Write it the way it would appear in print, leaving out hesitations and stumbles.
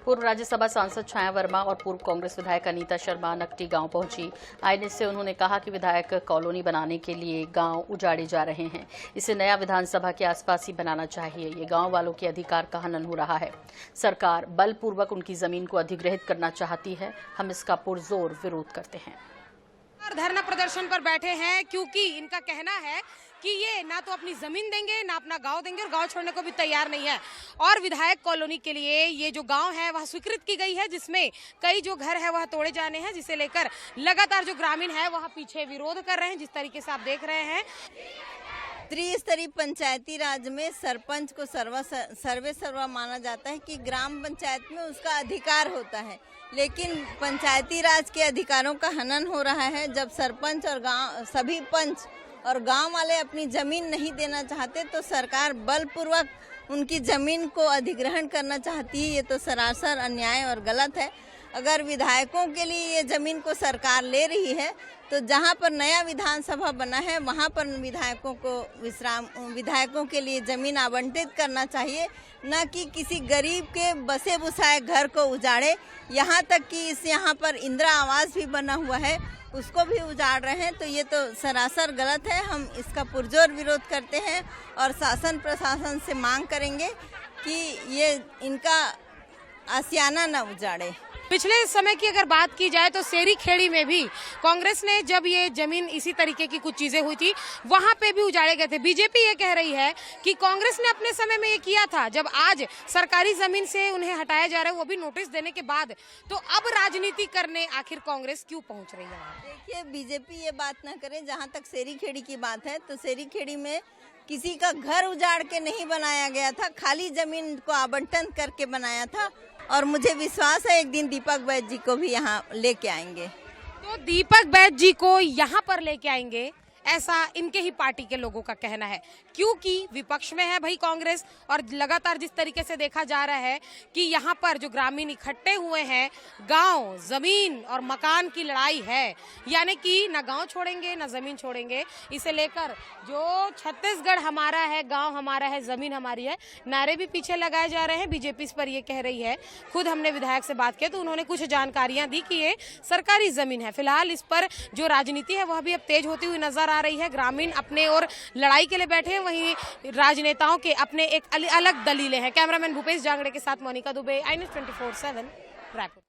पूर्व राज्यसभा सांसद छाया वर्मा और पूर्व कांग्रेस विधायक अनीता शर्मा नकटी गांव पहुंची। आईएनएस से उन्होंने कहा कि विधायक कॉलोनी बनाने के लिए गांव उजाड़े जा रहे हैं, इसे नया विधानसभा के आसपास ही बनाना चाहिए। ये गांव वालों के अधिकार का हनन हो रहा है। सरकार बलपूर्वक उनकी जमीन को अधिग्रहित करना चाहती है। हम इसका पुरजोर विरोध करते हैं। धरना प्रदर्शन पर बैठे हैं क्योंकि इनका कहना है कि ये ना तो अपनी जमीन देंगे ना अपना गांव देंगे और गांव छोड़ने को भी तैयार नहीं है। और विधायक कॉलोनी के लिए ये जो गांव है वह स्वीकृत की गई है, जिसमें कई जो घर है वह तोड़े जाने हैं, जिसे लेकर लगातार जो ग्रामीण है वह पीछे विरोध कर रहे हैं। जिस तरीके से आप देख रहे हैं, त्रिस्तरीय पंचायती राज में सरपंच को सर्वे सर्वा माना जाता है कि ग्राम पंचायत में उसका अधिकार होता है, लेकिन पंचायती राज के अधिकारों का हनन हो रहा है। जब सरपंच और गांव सभी पंच और गांव वाले अपनी जमीन नहीं देना चाहते तो सरकार बलपूर्वक उनकी जमीन को अधिग्रहण करना चाहती है। ये तो सरासर अन्याय और गलत है। अगर विधायकों के लिए ये जमीन को सरकार ले रही है तो जहां पर नया विधानसभा बना है वहां पर विधायकों के लिए जमीन आवंटित करना चाहिए, न कि किसी गरीब के बसे बुसाए घर को उजाड़े। यहाँ तक कि यहाँ पर इंदिरा आवास भी बना हुआ है, उसको भी उजाड़ रहे हैं। तो ये तो सरासर गलत है। हम इसका पुरजोर विरोध करते हैं और शासन प्रशासन से मांग करेंगे कि ये इनका आशियाना न उजाड़े। पिछले समय की अगर बात की जाए तो सेरी खेड़ी में भी कांग्रेस ने जब ये जमीन इसी तरीके की कुछ चीजें हुई थी वहां पे भी उजाड़े गए थे। बीजेपी ये कह रही है कि कांग्रेस ने अपने समय में ये किया था, जब आज सरकारी जमीन से उन्हें हटाया जा रहा है वो भी नोटिस देने के बाद, तो अब राजनीति करने आखिर कांग्रेस क्यों पहुंच रही है? देखिए, बीजेपी ये बात न करे। जहाँ तक सेरी खेड़ी की बात है तो सेरी खेड़ी में किसी का घर उजाड़ के नहीं बनाया गया था, खाली जमीन को आवंटन करके बनाया था। और मुझे विश्वास है एक दिन दीपक बैद जी को भी यहाँ लेके आएंगे। तो दीपक बैद जी को यहाँ पर लेके आएंगे, ऐसा इनके ही पार्टी के लोगों का कहना है, क्योंकि विपक्ष में है भाई कांग्रेस। और लगातार जिस तरीके से देखा जा रहा है कि यहाँ पर जो ग्रामीण इकट्ठे हुए हैं, गांव, जमीन और मकान की लड़ाई है, यानी कि ना गांव छोड़ेंगे ना जमीन छोड़ेंगे। इसे लेकर जो छत्तीसगढ़ हमारा है, गांव हमारा है, जमीन हमारी है, नारे भी पीछे लगाए जा रहे हैं। बीजेपी इस पर ये कह रही है। खुद हमने विधायक से बात की तो उन्होंने कुछ जानकारियां दी कि ये सरकारी जमीन है। फिलहाल इस पर जो राजनीति है वह भी अब तेज होती हुई नजर आ रही है। ग्रामीण अपने और लड़ाई के लिए बैठे हैं, वहीं राजनेताओं के अपने एक अलग दलीलें हैं। कैमरामैन भूपेश जांगड़े के साथ मोनिका दुबे, INS 24/7 रायपुर।